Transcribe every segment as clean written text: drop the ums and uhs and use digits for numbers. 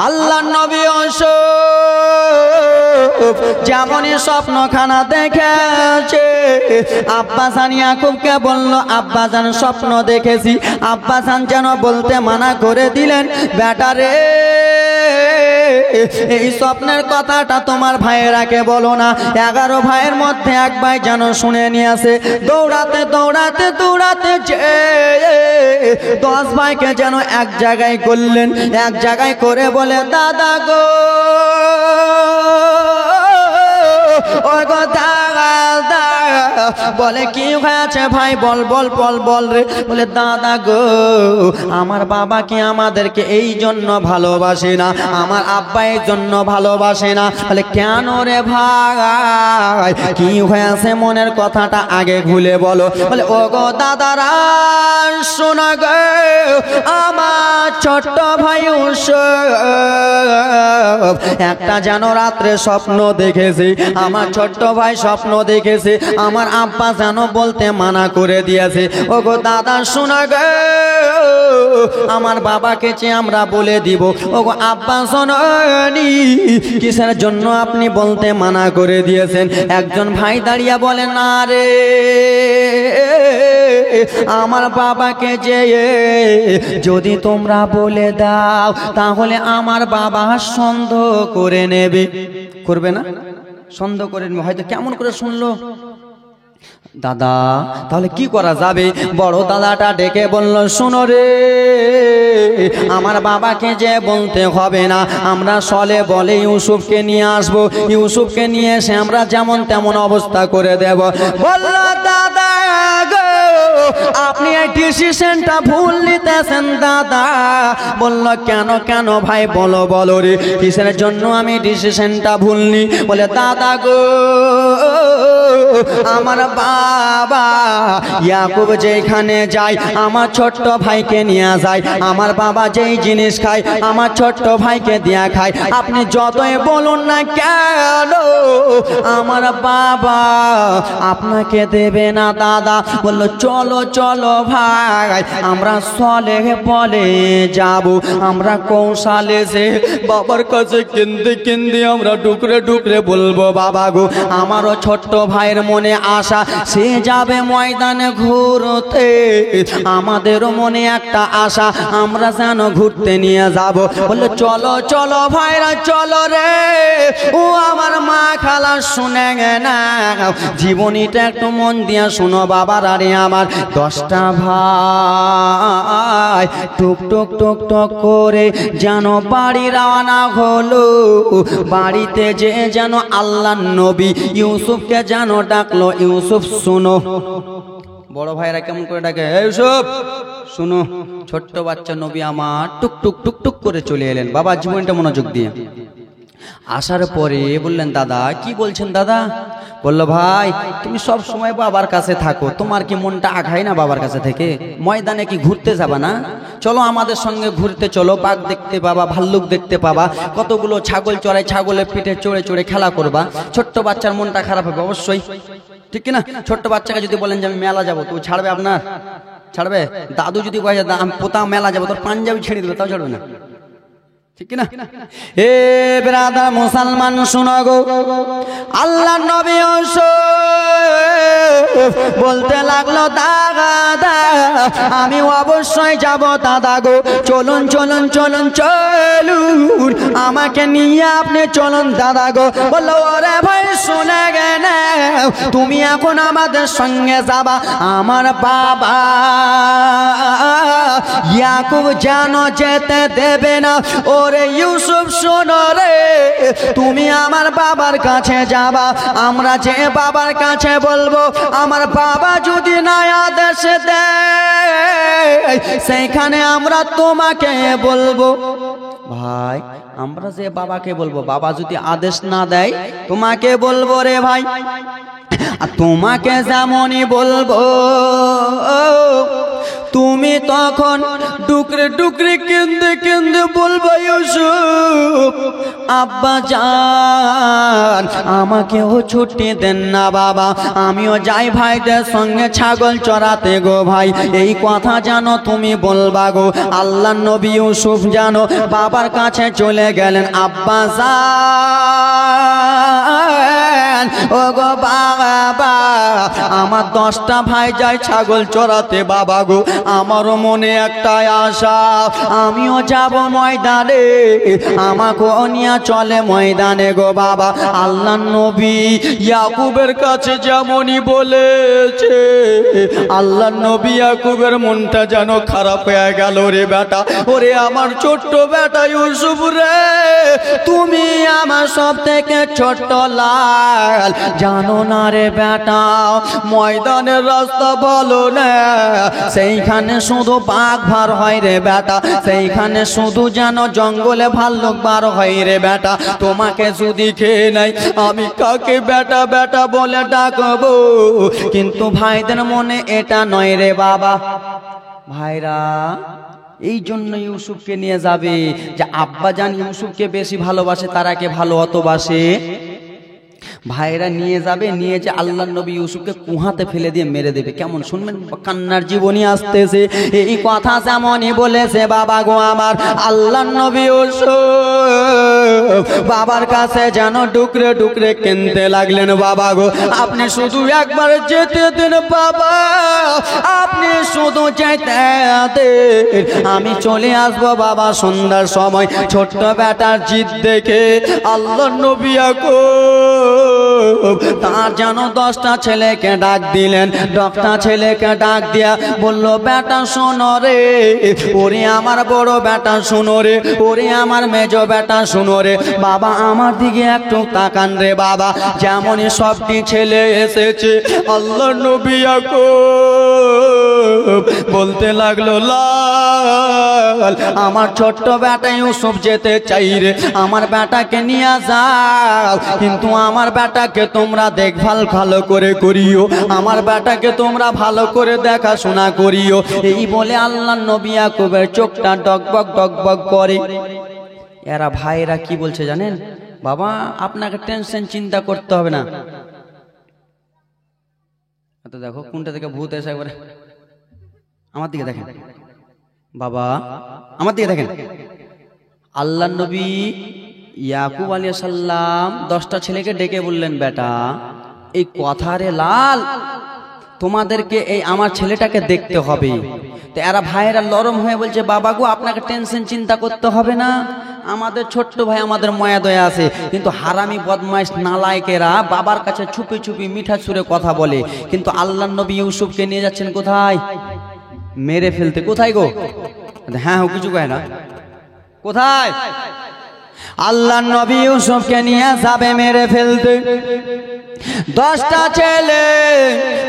আল্লাহ নবী ইউসুফ যেমনই স্বপ্নখানা দেখেছে আব্বাসান ইয়াকুবকে বলল, আব্বাজান স্বপ্ন দেখেছি। আব্বাসান যেন বলতে মানা করে দিলেন, বেটা রে এই স্বপ্নের কথাটা তোমার ভাইয়েরাকে বলো না। 11 ভাইয়ের মধ্যে এক ভাই যেন শুনে নিয়ে আসে। দৌড়াতে দৌড়াতে দৌড়াতে 10 ভাইকে যেন এক জায়গায় করলেন, এক জায়গায় করে বলে, দাদা গো ও গো দাদা, বলে কি হয়েছে ভাই, বল বল বল বল রে। বলে দাদা গো আমার বাবা কি আমাদেরকে এই জন্য ভালোবাসে না, আমার আব্বা এই জন্য ভালোবাসে না। বলে কেন রে ভাই, কি হয়েছে মনের কথাটা আগে খুলে বলো। বলে ও গো দাদারা শোনা গো, আমার ছোট্ট ভাই ইউসুফ একটা যেন রাত্রে স্বপ্ন দেখেছে, আমার ছোট্ট ভাই স্বপ্ন দেখেছে, আমার আব্বা যেন বলতে মানা করে দিয়েছে। ও গো দাদা শোনা গো, আমার বাবাকে চেয়ে আমরা বলে দিব। ও গো আব্বা শোনি, কিসের জন্য আপনি বলতে মানা করে দিয়েছেন? একজন ভাই দাঁড়িয়ে বলে, না রে আমার বাবাকে যে যদি তোমরা বলে দাও তাহলে আমার বাবা সন্দেহ করে নেবে। করবে না? সন্দেহ করে নেবে। হয়তো কেমন করে শুনলো দাদা, তাহলে কি করা যাবে? বড় দাদাটা ডেকে বলল, শোনো রে আমার বাবাকে যে বলতে হবে না, আমরা সলে বলে ইউসুফকে নিয়ে আসবো, ইউসুফকে নিয়ে এসে আমরা যেমন তেমন অবস্থা করে দেব। বলল দাদা গো আপনি এই ডিসিশনটা ভুল নিতেছেন দাদা। বলল কেন কেন ভাই, বলো বলো রে কিসের জন্য আমি ডিসিশনটা ভুল নি? বলে দাদা গো আমার বাবা ইয়াকুব যেখানে যায় আমার ছোট্ট ভাইকে নিয়ে যায়, আমার বাবা যেই জিনিস খায় আমার ছোট্ট ভাইকে দিয়া খায়। আপনি যতই বলুন না কেন আমার বাবা আপনাকে দেবে না দাদা। বললো চলো চলো ভাই আমরা সলে বলে যাব, আমরা কৌশলে যে বাবার কাছে কিনতে কিনতে আমরা ডুকরে ডুকরে বলবো, বাবা গো আমারও ছোট্ট ভাইয়ের মনে আশা সে যাবে ময়দানে ঘুরতে, আমাদেরও মনে একটা আশা আমরা যেন ঘুরতে নিয়ে যাব। বললো চলো চলো ভাইরা চলো রে। ও আমার মা খালা শুনে না, জীবনীটা একটু মন দিয়ে শুনো বাবার। আরে আমার 10টা ভাই টুক টুক টুক টুক করে যেন বাড়ি রওনা হলো। বাড়িতে যে যেন আল্লাহর নবী ইউসুফকে যেন ডাকলো, ইউসুফ শুনো। বড় ভাইরা কেমন করে ডাকে, ইউসুফ শুনো। ছোট্ট বাচ্চা নবী আমার টুক টুক টুক টুক করে চলে এলেন। বাবা জীবনটা মনোযোগ দিয়ে আসার পরে বললেন, দাদা কি বলছেন দাদা? বললো ভাই তুমি সব সময় বাবার কাছে থাকো, তোমার কি মনটা আঘায় না বাবার কাছে থেকে? ময়দানে কি ঘুরতে যাবা না? চলো আমাদের সঙ্গে ঘুরতে চলো, বাঘ দেখতে পাবা, ভাল্লুক দেখতে পাবা, কতগুলো ছাগল চড়াই, ছাগলের পিঠে চড়ে চড়ে খেলা করবা। ছোট্ট বাচ্চার মনটা খারাপ হবে অবশ্যই, ঠিক কিনা? ছোট্ট বাচ্চাকে যদি বলেন যে আমি মেলা যাবো, তো ছাড়বে আপনার? ছাড়বে? দাদু যদি কয়ে আমি পোতা মেলা যাবো, তোর পাঞ্জাবি ছেড়ে দেবে, তাও ছাড়বে না, ঠিক কিনা? এ ব্রাদার মুসলমান শুনো গো, আল্লাহ নবী বলতে লাগলো, দাদা আমি অবশ্যই যাব দাদা গো, চলুন চলুন চলুন চলুন আমাকে নিয়ে আপনি চলুন দাদা গো। বললো ওরে ভাই শুনে গেলে তুমি এখন আমাদের সঙ্গে যাবা, আমার বাবা ইয়াকুব যেন যেতে দেবে না। ওরে ইউসুফ শোনো রে, তুমি আমার বাবার কাছে যাবা, আমরা যে বাবার কাছে বলবো আমার বাবা যদি না আদেশ দেয় সেইখানে আমরা তোমাকে বলবো। ভাই আমরা যে বাবাকে বলবো, বাবা যদি আদেশ না দেয় তোমাকে বলবো রে ভাই। আর তোমাকে যেমনই বলবো তুমি তখন ডুকরে ডুকরে কেঁদে কেঁদে বলবো, ইউসুফ আব্বা জান আমাকেও ছুটি দেন না বাবা, আমিও যাই ভাইদের সঙ্গে ছাগল চড়াতে গো ভাই। এই কথা জানো তুমি বলবা গো। আল্লাহ নবী ইউসুফ জানো বাবার কাছে চলে গেলেন। আব্বা জান ও গো বাবা, আমার 10টা ভাই যায় ছাগল চড়াতে বাবা গো। আমারও মনে একটা আশা, আমিও যাব ময়দানে, আমাকেও নিয়ে চলে ময়দানে গো বাবা। আল্লাহ নবী ইয়াকুবের কাছে যেমনই বলেছে, আল্লাহ নবী ইয়াকুবের মনটা যেন খারাপ হয়ে গেল রে বেটা। ওরে আমার ছোট্ট বেটা ইউসুফ রে, তুমি আমার সব থেকে ছোট্ট লাল, জানো না রে বেটা ময়দানের রাস্তা ভালো না, সেইখানে শুধু বাঘ ভার হয় রে বেটা, সেইখানে শুধু যেন জঙ্গলে ভাল্লুক বার হয় রে বেটা। তোমাকে যদি খেয়ে নাই আমি কাকে বেটা বেটা বলে ডাকবো? কিন্তু ভাইদের মনে এটা নয় রে বাবা। ভাইরা এই জন্য ইউসুফকে নিয়ে যাবে যে আব্বা জান ইউসুফকে বেশি ভালোবাসে, তারাকে ভালো অতবাসে। ভাইরা নিয়ে যাবে, নিয়ে যে আল্লাহ নবী ইউসুফকে কুহাতে ফেলে দিয়ে মেরে দেবে। কেমন শুনবেন, কান্নার জীবনী আসতেছে। এই কথা যেমনই বলেছে বাবা গো আমার, আল্লাহ নবী ইউসুফ বাবার কাছে যেন ডুকরে ডুকরে কেনতে লাগলেন। বাবা গো আপনি শুধু একবার যেতে দিন বাবা, আপনি শুধু যেতে দেন, আমি চলে আসবো বাবা সন্ধ্যার সময়। ছোট্ট বেটার জিদ দেখে আল্লাহ নবী তার যেন 10টা ছেলেকে ডাক দিলেন। 10টা ছেলেকে ডাক দিয়া বলল, বেটা শোনো রে, ওরে আমার বড় বেটা শোনো রে, ওরে আমার মেজো বেটা শোনো রে, বাবা আমার দিকে একটু তাকান রে বাবা। যেমনই সবটি ছেলে এসেছে আল্লাহ নবী ইয়াকুব বলতে লাগলো, লাল আমার ছোট্ট বেটা ইউসুফ যেতে চাই রে, আমার বেটাকে নিয়ে যাও, কিন্তু আমার বেটাকে তোমরা দেখভাল ভালো করে করিও, আমার বেটাকে তোমরা ভালো করে দেখাশোনা করিও। এই বলে আল্লাহ নবী ইয়াকুবের চোখটা ডগবগ ডগবগ করে। এরা ভাইরা কি বলছে জানেন? বাবা আপনাকে টেনশন চিন্তা করতে হবে না। তো দেখো কোনটা থেকে ভূত এসে একবারে আমার দিকে দেখেন, বাবা আমার দিকে দেখেন। আল্লাহ নবী ইয়াকুব আলাইহিস সালাম 10টা ছেলেকে ডেকে বললেন, বেটা এই কথা রে লাল, তোমাদেরকে এই আমার ছেলেটাকে দেখতে হবে। তো এরা ভাইয়েরা নরম হয়ে বলছে, বাবা গো আপনাকে টেনশন চিন্তা করতে হবে না, আমাদের ছোট্ট ভাই আমাদের মায়া দয়া আছে। কিন্তু হারামি বদমাইশ নালায়েকেরা বাবার কাছে ছুপি ছুপি মিঠা সুরে কথা বলে। কিন্তু আল্লাহ নবী ইউসুফকে নিয়ে যাচ্ছেন কোথায়? মেরে ফেলতে। কোথায় গো? হ্যাঁ কিছু কয় না, কোথায়? আল্লাহ নবী ইউসুফকে নিয়ে যাবে মেরে ফেলতে। 10টা ছেলে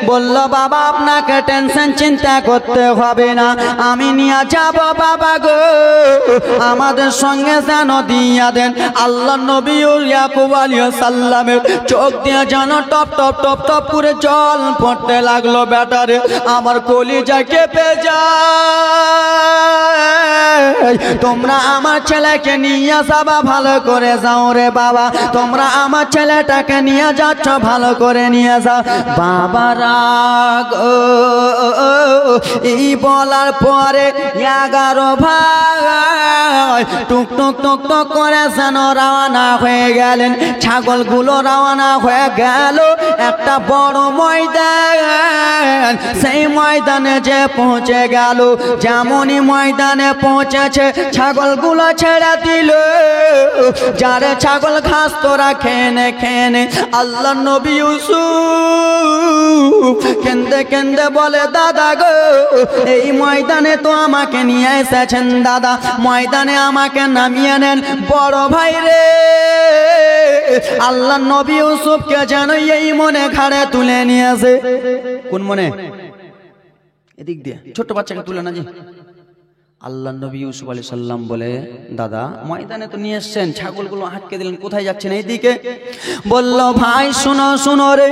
বলল, বাবা আপনাকে টেনশন চিন্তা করতে হবে না, আমি নিয়ে যাব বাবা গো, আমাদের সঙ্গে যেন দিয়া দেন। আল্লাহ নবী ইয়াকুব আলাইহিস সালামের চোখ দিয়ে যেন টপ টপ টপ টপ করে জল পড়তে লাগলো। বেটারে আমার কলিজা কেঁপে যায়, তোমরা আমার ছেলেকে নিয়ে যাবা, ভালো করে যাও রে বাবা, তোমরা আমার ছেলেটাকে নিয়ে যাচ্ছ, ভালো করে নিয়ে যাও। বাবা রাগ এই বলার পরে 11 ভাই টুক টুক টুক টুক করে যেন রওনা হয়ে গেলেন। ছাগলগুলো রওনা হয়ে গেল একটা বড় ময়দান। সেই ময়দানে যে পৌঁছে গেল, যেমনই ময়দানে পৌঁছেছে ছাগলগুলো ছেড়ে দিল। যারে ছাগল ঘাস তোরা খেনে খেনে আল্লাহ নবী ইউসুফ কেন্দে কেন্দে বলে, দাদা গো এই ময়দানে তো আমাকে নিয়ে এসেছেন দাদা, ময়দানে আমাকে নামিয়ে নেন বড় ভাই রে। আল্লাহ নবী ইউসুফকে যেন এই মনে ঘাড়ে তুলে নিয়েছে। কোন মনে? এদিক দিয়ে ছোট বাচ্চাকে তুলে না জি। আল্লাহ নবী ইউসুফ আলাইহিস সালাম বলে, দাদা ময়দানে তো নিয়ে এসছেন, ছাগলগুলো আটকে দিলেন, কোথায় যাচ্ছেন? এইদিকে। বলল, ভাই শুনো শুনো রে,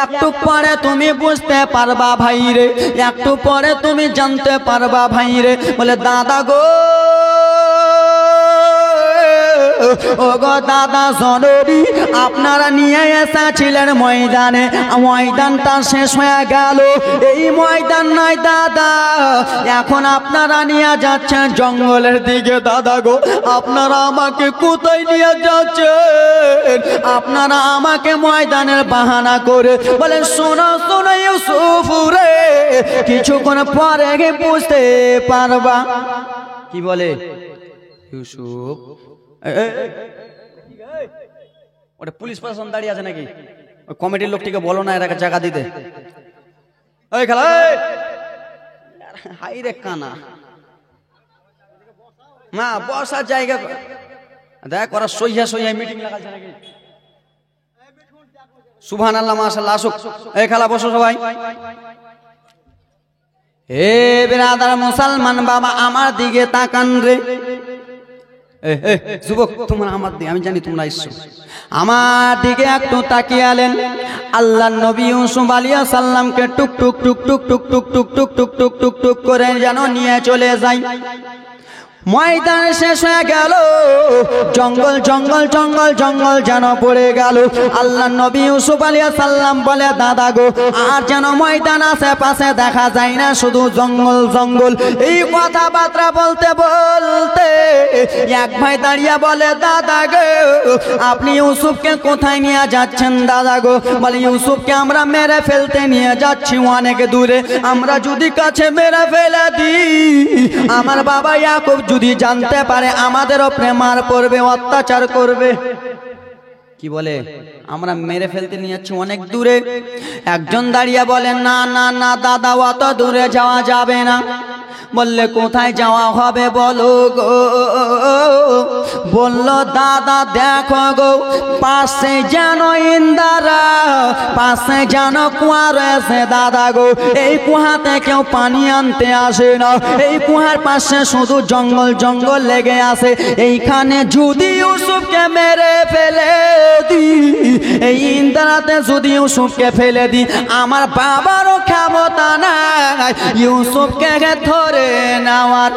একটু পরে তুমি বুঝতে পারবা ভাই রে, একটু পরে তুমি জানতে পারবা ভাই রে। বলে, দাদা গো ওগো দাদা জননী, আপনারা নিয়ে এসেছিলেন ময়দানে, ময়দানটা শেষ হয়ে গেল। এই ময়দান নয় দাদা, এখন আপনারা নিয়ে যাচ্ছেন জঙ্গলের দিকে। দাদা গো, আপনারা আমাকে কোথায় নিয়ে যাচ্ছেন? আপনারা আমাকে ময়দানের বাহানা করে বলে, শোনো শোনো ইউসুফ রে, কিছুক্ষণ পরে বুঝতে পারবা। কি বলে ইউসুফ? ওটা পুলিশ প্রশাসন দাঁড়িয়ে আছে নাকি? ওই কমিটির লোকটিকে বলো না এর জায়গা দিতে। ওই খেলা হাই রে কানা, না বসার জায়গা দেখ, ওরা সইয়া সইয়া মিটিং লাগাচ্ছে নাকি? সুবহানাল্লাহ, মাশাআল্লাহ, আসুক। এই খেলা বসো সবাই। হে বিরাদার মুসলমান বাবা, আমার দিকে তাকান রে। যুবক, তোমরা আমার দিকে, আমি জানি তোমরা এসছো, আমার দিকে একটু তাকিয়ালেন। আল্লাহ নবী ইউসুফ আলাইহিস সালামকে টুক টুক টুক টুক টুক টুক টুক টুক টুক টুক টুক টুক করে যেন নিয়ে চলে যায়। ময়দান শেষ হয়ে গেল, জঙ্গল জঙ্গল জঙ্গল জঙ্গল যেন পড়ে গেল। আল্লাহ নবী ইউসুফ আলাইহিস সালাম বলে, দাদা গো, আর যেন ময়দান আশেপাশে দেখা যায় না, শুধু জঙ্গল জঙ্গল। এই কথাবার্তা বলতে বলতে এক ভাই দাঁড়িয়ে বলে, দাদা গো, আপনি ইউসুফকে কোথায় নিয়ে যাচ্ছেন? দাদা গো বলে, ইউসুফকে আমরা মেরে ফেলতে নিয়ে যাচ্ছি অনেক দূরে। আমরা যদি কাছে মেরে ফেলে দিই, আমার বাবা ইয়াকুব যদি জানতে পারে আমাদেরও প্রেমার পড়বে, অত্যাচার করবে। কি বলে, আমরা মেরে ফেলতে নিয়ে যাচ্ছি অনেক দূরে। একজন দাঁড়িয়ে বলে, না না না দাদা, অত দূরে যাওয়া যাবে না। বললে, কোথায় যাওয়া হবে বলো গো? বলল, দাদা দেখো গো, পাশে যেন ইন্দারা, পাশে যেন কুয়া রয়েছে। দাদা গো, এই কুয়াতে কেউ পানি আনতে আসে না, এই কুয়ার পাশে শুধু জঙ্গল জঙ্গল লেগে আছে। এইখানে যদি ইউসুফকে মেরে ফেলে দি, এই ইন্দারাতে যদি ইউসুফকে ফেলে দি, আমার বাবারও ক্ষমতা নাই ইউসুফকে ধরে নেওয়ার।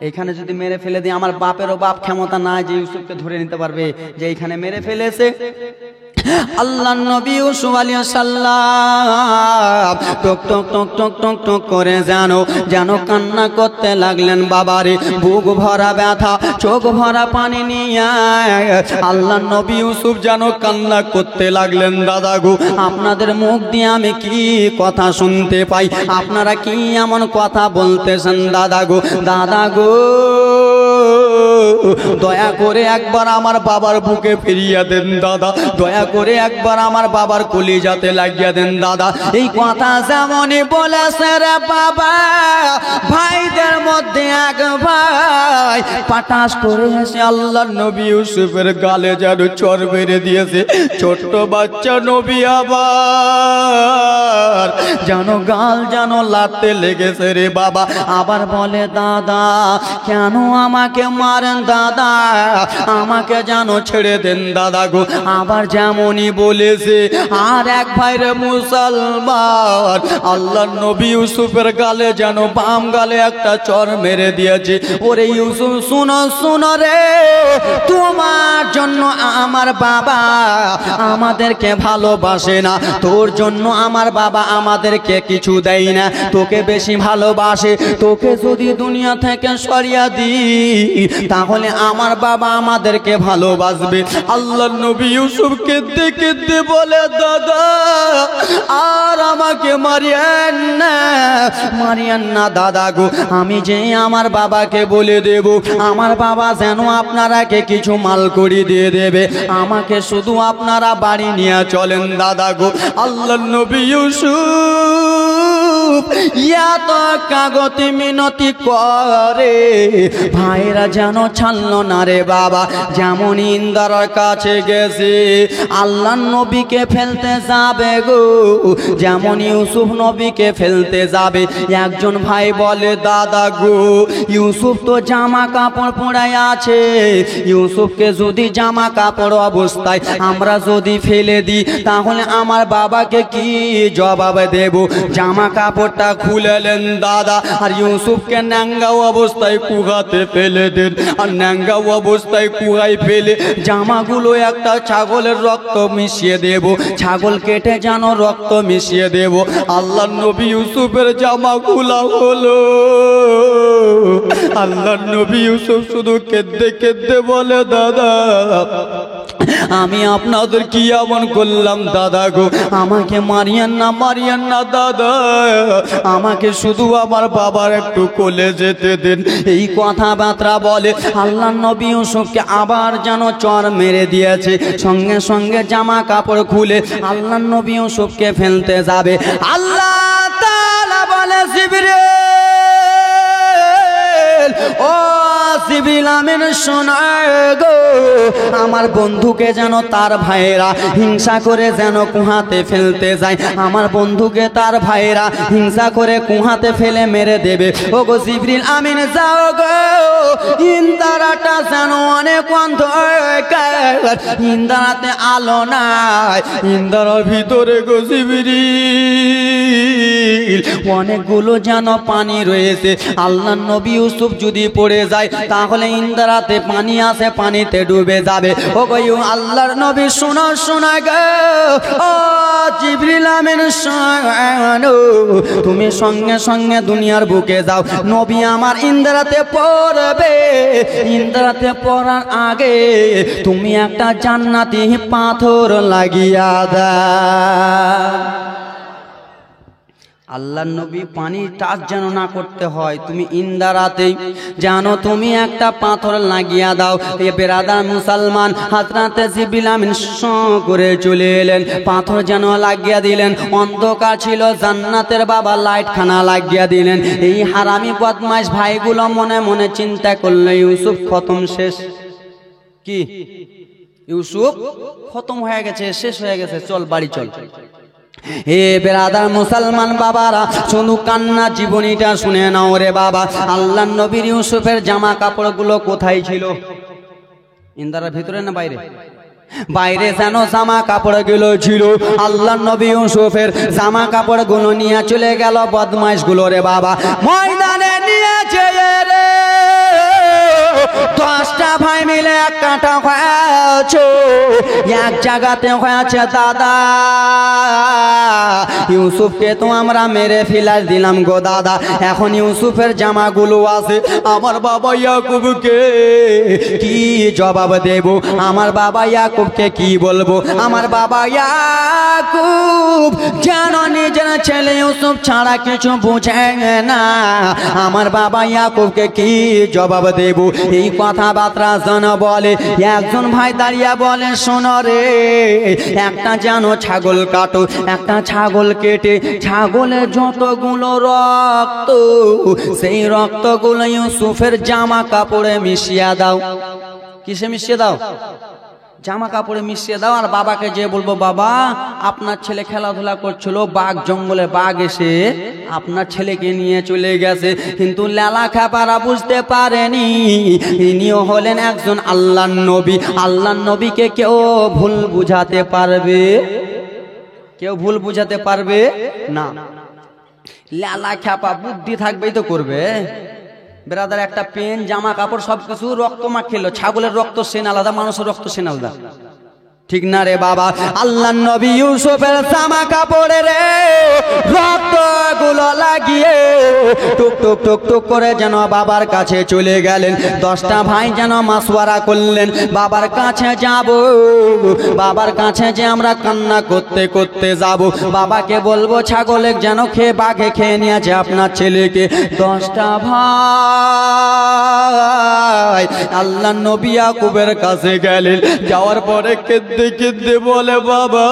এইখানে যদি মেরে ফেলে দিই, আমার বাপেরও বাপ ক্ষমতা নাই যে ইউসুফকে ধরে নিতে পারবে, যে এইখানে মেরে ফেলেছে। আল্লাহ নবী ইউসুফ আলাইহিস সালাম টক টক টক টক টক টক করে যেন কান্না করতে লাগলেন। বাবারে, বুক ভরা ব্যথা, চোখ ভরা পানি নিয়ে আল্লাহ নবী ইউসুফ যেন কান্না করতে লাগলেন। দাদা গো, আপনাদের মুখ দিয়ে আমি কি কথা শুনতে পাই? আপনারা কি এমন কথা বলতেছেন? দাদা গো, দাদা গো, দয়া করে একবার আমার বাবার বুকে ফিরিয়ে দেন দাদা, দয়া করে একবার আমার বাবার কলিজাতে লাগিয়ে দেন দাদা। এই কথা যেমনই বলেছে রে বাবা, ভাইদের মধ্যে এক ভাই পাটাস করে এসে আল্লাহ নবী ইউসুফের গালে যেন চর মেরে দিয়েছে। ছোট্ট বাচ্চা নবী আবার যেন গাল যেন লাতে লেগেছে রে বাবা। আবার বলে, দাদা কেন আমাকে মারেন? দাদা আমাকে যেন ছেড়ে দেন দাদা গো। আবার যেমনই বলেছে, আর এক ভাইরে মুসলমান আল্লাহ নবী ইউসুফের গালে যেন বাম গালে একটা চর মেরে দিয়েছে। ওরে ইউসুফ, শুনো শুনো রে, তোমার জন্য আমার বাবা আমাদেরকে ভালোবাসে না, তোর জন্য আমার বাবা আমাদেরকে কিছু দেয় না, তোকে বেশি ভালোবাসে। তোকে যদি দুনিয়া থেকে সরিয়ে দিই, তাহলে আমার বাবা আমাদেরকে ভালোবাসবে। আল্লাহ নবী ইউসুফ কেঁদে কেঁদে বলে, দাদা আর আমাকে মারিয়েন না, মারিয়েন না দাদা গো। আমি যে আমার বাবাকে বলে দেব, আমার বাবা যেন আপনারাকে কিছু মাল করি দিয়ে দেবে, আমাকে শুধু আপনারা বাড়ি নিয়ে চলেন দাদা গো। আল্লাহ নবী ইউসুফ এত কাগতি মিনতি করে, ভাইরা যেন ছাড়লো না রে বাবা। যেমন ইন্দারার কাছে গেছে, আল্লাহ নবীকে ফেলতে যাবে গো, যেমন ইউসুফ নবীকে ফেলতে যাবে, একজন ভাই বলে, দাদা গো, ইউসুফ তো জামা কাপড় পরাই আছে, ইউসুফকে যদি জামা কাপড় অবস্থায় আমরা যদি ফেলে দিই, তাহলে আমার বাবাকে কি জবাব দেব? জামা কাপড়টা খুলেলেন দাদা, আর ইউসুফকে ন্যাঙ্গা অবস্থায় কুয়াতে ফেলে দেন। আর ন্যাঙ্গা অবস্থায় কুয়ায় ফেলে জামাগুলো একটা ছাগলের রক্ত মিশিয়ে দেব, ছাগল কেটে যেন রক্ত মিশিয়ে দেব। আল্লাহর নবী ইউসুফের জামা খোলা হলো। আল্লাহর নবী ইউসুফ শুধু কেঁদে কেঁদে বলে, দাদা আমি আপনাদের কি এমন করলাম দাদা গো, আমাকে মারিয়েন না, মারিয়েন না দাদা, আমাকে শুধু আমার বাবার একটু কোলে যেতে দেন। এই কথাবার্তা বলে আল্লাহর নবী ইউসুফকে আবার যেন চর মেরে দিয়েছে। সঙ্গে সঙ্গে জামা কাপড় খুলে আল্লাহর নবী ইউসুফকে ফেলতে যাবে। আল্লাহ তাআলা বলে, জিবরিল, ও জিবরিল আমিন শোনায় গো, আমার বন্ধুকে যেন তার ভাইয়েরা হিংসা করে যেন কুহাতে ফেলতে যায়, আমার বন্ধুকে তার ভাইয়েরা হিংসা করে কুহাতে ফেলে মেরে দেবে। ও গো জিবরিল আমিন যাও গো, ইন্দারাটা যেন অনেক অন্ধকার, ইন্দারাতে আলো নাই, ইন্দারার ভিতরে গো জিবরিল অনেকগুলো যেন পানি রয়েছে। আল্লাহর নবী ইউসুফ যদি পড়ে যায় তাহলে ইন্দারাতে পানি আছে, পানিতে ডুবে যাবে। ও গো আল্লাহর নবী শোনো, শোনা গো, ও জিবরিল আমিন শোনো, তুমি সঙ্গে সঙ্গে দুনিয়ার বুকে যাও, নবী আমার ইন্দারাতে পড়বে। ইন্দারাতে পড়ার আগে তুমি একটা জান্নাতি পাথর লাগিয়া দাও। আল্লাহর নবী পানি টাচ যেন না করতে হয়, তুমি ইন্দারাতেই জানো তুমি একটা পাথর লাগিয়া দাও। এ বেরাদার মুসলমান, হযরতে জিবরিল আমিন করে চলে এলেন, পাথর যেন লাগিয়া দিলেন। অন্ধকার ছিল, জান্নাতের বাবা লাইট খানা লাগিয়া দিলেন। এই হারামি বদমাইশ ভাইগুলো মনে মনে চিন্তা করলো, ইউসুফ খতম, শেষ। কি ইউসুফ খতম হয়ে গেছে, শেষ হয়ে গেছে, চল বাড়ি চল। হে বেরাদার মুসলমান বাবারা, শুধু কান্না জীবনীটা শুনে নাও রে বাবা। আল্লাহর নবীর ইউসুফের জামা কাপড়গুলো কোথায় ছিল? ইন্দারার ভিতরে না বাইরে? বাইরে যেন জামা কাপড়গুলো ছিল। আল্লাহর নবী ইউসুফের জামা কাপড়গুলো নিয়ে চলে গেল বদমাইশগুলো রে বাবা, ময়দানে নিয়েছে রে। 10টা ভাই মিলে এক কাঁটা হয়েছে, এক জায়গাতে হয়েছে দাদা। ইউসুফকে তো আমরা মেরে ফেলাই দিলাম গো দাদা, এখন ইউসুফের জামাগুলো আছে, আমার বাবা ইয়াকুবকে কি জবাব দেব? আমার বাবা ইয়াকুবকে কি বলবো? আমার বাবা ইয়াকুব যেন নিজের ছেলে ইউসুফ ছাড়া কিছু বোঝে না, আমার বাবা ইয়াকুবকে কি জবাব দেব? এই কথাবার্তা যেন বলে একজন ভাই দাঁড়িয়ে বলে, শোনো রে, একটা যেন ছাগল কাটো, একটা ছাগল কেটে ছাগলের যতগুলো রক্ত, সেই রক্তগুলো ইউসুফের জামা কাপড়ে মিশিয়ে দাও। কিসে মিশিয়ে দাও? জামা কাপড়ে মিশিয়ে দাও। আর বাবাকে যে বলবো, বাবা আপনার ছেলে খেলাধুলা করছিল, বাঘ, জঙ্গলে বাঘ এসে আপনার ছেলেকে নিয়ে চলে গেছে। কিন্তু লালা খাপারা বুঝতে পারেনি ইনিও হলেন একজন আল্লাহর নবী। আল্লাহর নবীকে কেউ ভুল বুঝাতে পারবে? কেউ ভুল বুঝাতে পারবে না। লালা খাপা বুদ্ধি থাকবেই তো করবে। বেরাদার, একটা পেন, জামা কাপড় সবকিছু রক্ত মাখিল, ছাগলের রক্ত সেন আলাদা, মানুষের রক্ত সেন আলাদা, ঠিক না রে বাবা? আল্লাহর নবী ইউসুফের জামা কাপড়ে রে রক্তগুলো লাগিয়ে টুক টুক টুক টুক করে যেন বাবার কাছে চলে গেলেন। 10টা ভাই যেন মাসওয়ারা করলেন, বাবার কাছে যাব, বাবার কাছে যে আমরা কান্না করতে করতে যাব, বাবাকে বলবো ছাগলে যেন খেয়ে বাঘে খেয়ে নিয়েছে আপনার ছেলেকে। 10টা ভাই আল্লাহর নবী ইয়াকুবের কাছে গেলেন, যাওয়ার পরে কেঁদে কেঁদে বলে, বাবা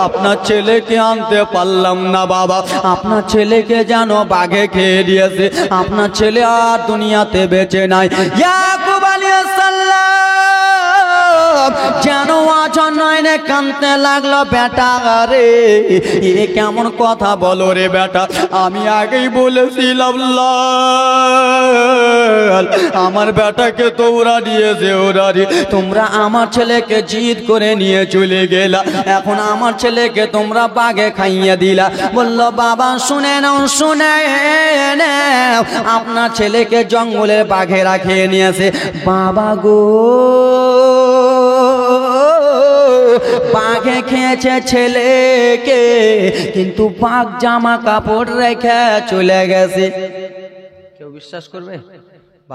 আপনার ছেলেকে আনতে পারলাম না, বাবা আপনার ছেলেকে যেন বাঘে খেয়ে দিয়েছে, আপনার ছেলে আর দুনিয়াতে বেঁচে নাই। ইয়াকুব আলাইহিস সালাম যেন আচরণ বলে কাঁদতে লাগলো, বেটা রে এ কেমন কথা বলো রে বেটা, আমি আগেই বলেছিলাম আমার বেটাকে তোমরা নিয়েছে, তোমরা আমার ছেলেকে জিদ করে নিয়ে চলে গেলা, এখন আমার ছেলেকে তোমরা বাঘে খাইয়ে দিলা। বলল বাবা শুনে নাও, শুনে নাও, আপনার ছেলেকে জঙ্গলের বাঘেরা খেয়ে নিয়েছে। বাবা গো, বাঘে খেয়েছে ছেলেকে, কিন্তু বাঘ জামা কাপড় রেখে চলে গেছে। কেউ বিশ্বাস করবে?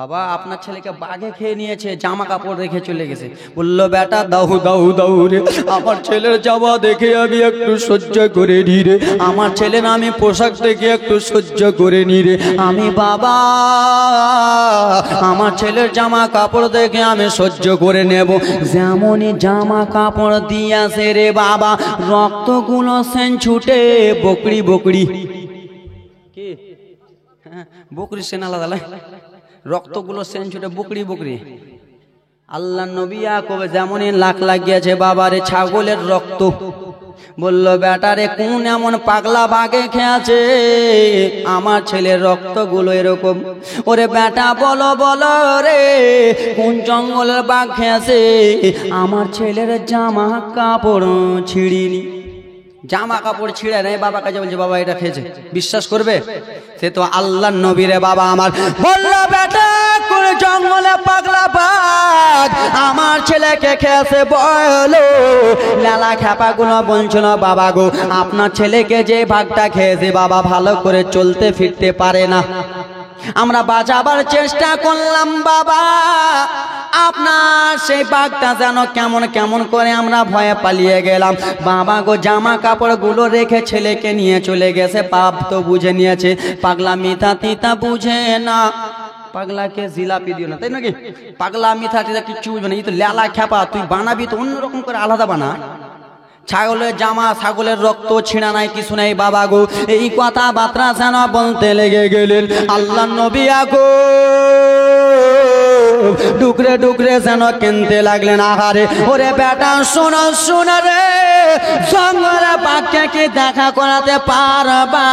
বাবা আপনার ছেলেকে বাঘে খেয়ে নিয়েছে, জামা কাপড় রেখে চলে গেছে। বলল বেটা দাউ দাউ দাউ রে, আমার ছেলের জামা দেখে আমি একটু সহ্য করে নি রে, আমার ছেলের আমি পোশাক দেখে একটু সহ্য করে নি রে, আমি বাবা আমার ছেলের জামা কাপড় দেখে আমি সহ্য করে নেব। যেমনই জামা কাপড় দিয়েছে রে বাবা, রক্তগুলো সেন ছুটে বকরি বকরি, কি বকরি সেন আলাদা, রক্তগুলো সেন ছুটে বকরি বকরি। আল্লাহ নবী ইয়াকুব যেমনই লাখ লাগিয়েছে বাবারে ছাগলের রক্ত। বলল বেটারে কোন এমন পাগলা বাঘে খেয়েছে আমার ছেলের রক্তগুলো এরকম? ওরে বেটা বলো বলো রে, কোন জঙ্গলের বাঘ খেয়েছে আমার ছেলের জামা কাপড় ছিঁড়িনি? জামা কাপড় ছিঁড়ে নেই, বাবা কাছে বলছে বাবা এটা খেয়েছে। বিশ্বাস করবে? সে তো আল্লাহর নবী রে বাবা আমার। বললো বেটা কোন জঙ্গলে পাগলা বাঘ আমার ছেলেকে খেয়েছে বলো? লালা খ্যাপা গুলো বলছো না বাবা গো, আপনার ছেলেকে যে বাঘটা খেয়েছে বাবা ভালো করে চলতে ফিরতে পারে না, আমরা বাঁচাবার চেষ্টা করলাম বাবা, আপনার সেই বাঘটা যেন কেমন কেমন করে আমরা ভয়ে পালিয়ে গেলাম। বাবা গো জামা কাপড় গুলো রেখে ছেলেকে নিয়ে চলে গেছে, পাপ তো বুঝে নিয়েছে, পাগলা মিথ্যা তিতা বুঝে না। পাগলাকে জিলাপি দিও না, তাই নাকি? পাগলা মিথ্যা তিতা কিচ্ছু বুঝবে না, এই তো লেলা খ্যাপা, তুই বানাবি তো অন্যরকম করে আলাদা বানা। ছাগলের জামা ছাগলের রক্ত ছিঁড়া নাই কিছু নাই বাবা গো, এই কথা বার্তা যেন বলতে লেগে গেলেন আল্লাহ নবী আগো, ডুকরে ডুকরে যেন কেনতে লাগলেন আহারে। ওরে বেটা শোনো শোনো রে, জঙ্গলে বাঘকে কি দেখা করাতে পারবা?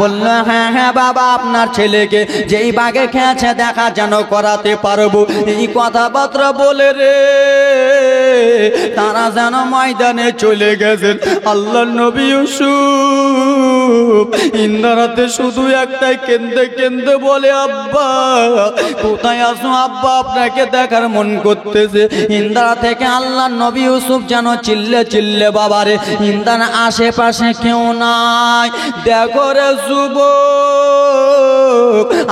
বলল হ্যাঁ হ্যাঁ বাবা, আপনার ছেলেকে যেই বাঘে খেয়েছে দেখা যেন করাতে পারবো। এই কথাবার্তা বলে রে তারা যেন ময়দানে চলে গেছেন। আল্লাহ নবী ইউসুফ ইন্দারাতে শুধু একটাই কেন্দে কেন্দে বলে আব্বা কোথায় আসো আব্বা, আপনাকে দেখার মন করতেছে। ইন্দারা থেকে আল্লাহ নবী ইউসুফ যেন চিল্লে চিল্লে বাবারে, ইন্দার আশেপাশে কেউ নাই, দেখো রে যুবক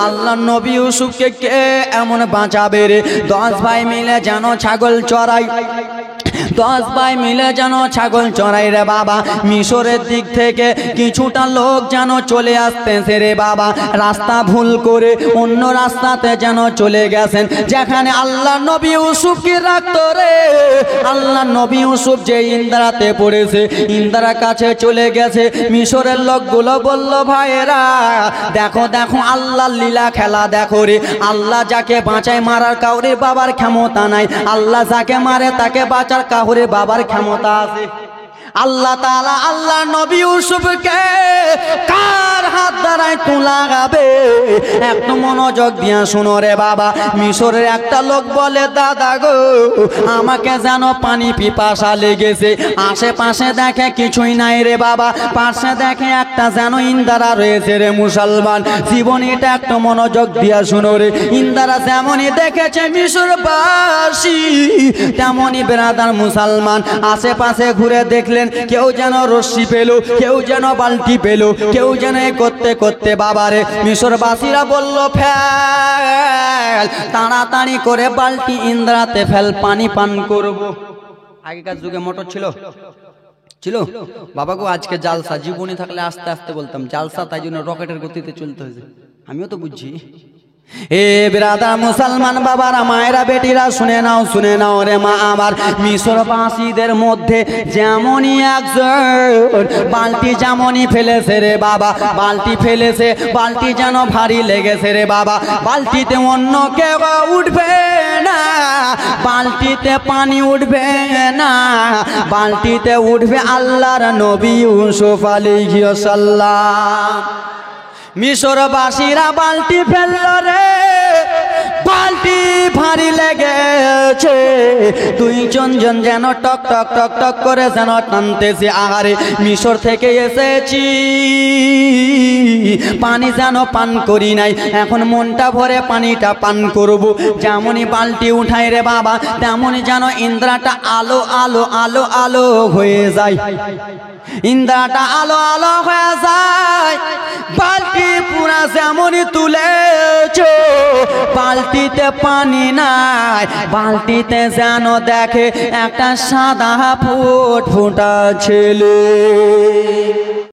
আল্লাহ নবী ইউসুফকে কে এমন বাঁচাবে রে? 10 ভাই মিলে যেন ছাগল চড়াই, 10 ভাই মিলে যেন ছাগল চড়াই রে বাবা। মিশরের দিক থেকে কিছুটা লোক যেন চলে আসতেছে রে বাবা, রাস্তা ভুল করে অন্য রাস্তাতে যেন চলে গেছেন, যেখানে আল্লাহ নবী ইউসুফ কি রাখতো রে। আল্লাহ নবী ইউসুফ যে ইন্দারাতে পড়েছে, ইন্দারা কাছে চলে গেছে। মিশরের লোকগুলো বলল ভাইয়েরা দেখো দেখো আল্লাহর লীলা খেলা দেখো রে, আল্লাহ যাকে বাঁচায় মারার কাউরে বাবার ক্ষমতা নাই, আল্লাহ যাকে মারে তাকে বাঁচার কাউরে বাবার ক্ষমতা আছে। আল্লাহ তাআলা আল্লাহ নবী ইউসুফকে কার হাত দ্বারাই লাগাবে একটু মনোযোগ দিয়া শুনো রে বাবা। মিশরের একটা লোক বলে দাদা গো আমাকে যেন পানি পিপাসা লেগেছে, আশেপাশে দেখে কিছুই নাই রে বাবা, পাশে দেখে একটা যেন ইন্দারা রয়েছে রে মুসলমান। জীবনীটা একটু মনোযোগ দিয়া শুনো রে। ইন্দারা যেমনই দেখেছে মিশরবাসী তেমনই বেরাদার মুসলমান আশেপাশে ঘুরে দেখলেন কেউ যেন রশ্মি পেল, কেউ যেন বালতি পেল, কেউ যেন করতে করতে বাবারে মিশরবাসীরা বলল ফেল, তাড়াতাড়ি করে বালতি ইন্দ্রাতে ফেল, পানি পান করব। আগেকার যুগে মোটর ছিল ছিল বাবা গো, আজকে জালসা, জীবনে থাকলে আস্তে আস্তে বলতাম জালসা, তাই জন্য রকেটের গতিতে চলতে হয়েছে, আমিও তো বুঝছি। এ বিরাদার মুসলমান বাবারা মায়েরা বেটিরা শুনে নাও রে মা আমার। মিশরবাসীদের মধ্যে যেমনই একজন বালতি যেমনই ফেলেছে রে বাবা, বালতি ফেলেছে, বালতি যেন ভারী লেগেছে রে বাবা, বালতিতে অন্য কেউ উঠবে না, বালতিতে পানি উঠবে না, বালতিতে উঠবে আল্লাহর নবী ইউসুফ আলাইহিস সালাম। মিশরবাসীরা বালতি ফেলল রে, বালতি ভারী লেগেছে, দুইজন যেন টক টক টক টক করে যেন টানতেছে। আহারে মিশর থেকে এসেছি, পানি যেন পান করি নাই, এখন মনটা ভরে পানিটা পান করব। যেমনই বালতি উঠাই রে বাবা, তেমনই যেন ইন্দ্রাটা আলো আলো আলো আলো হয়ে যায়, ইন্দ্রাটা আলো আলো হয়ে যায়। বালতি পুরা যেমনই তুলেছো, বালতিতে পানি নাই, বালতিতে যেন দেখে একটা সাদা ফুটফুটা ছেলে।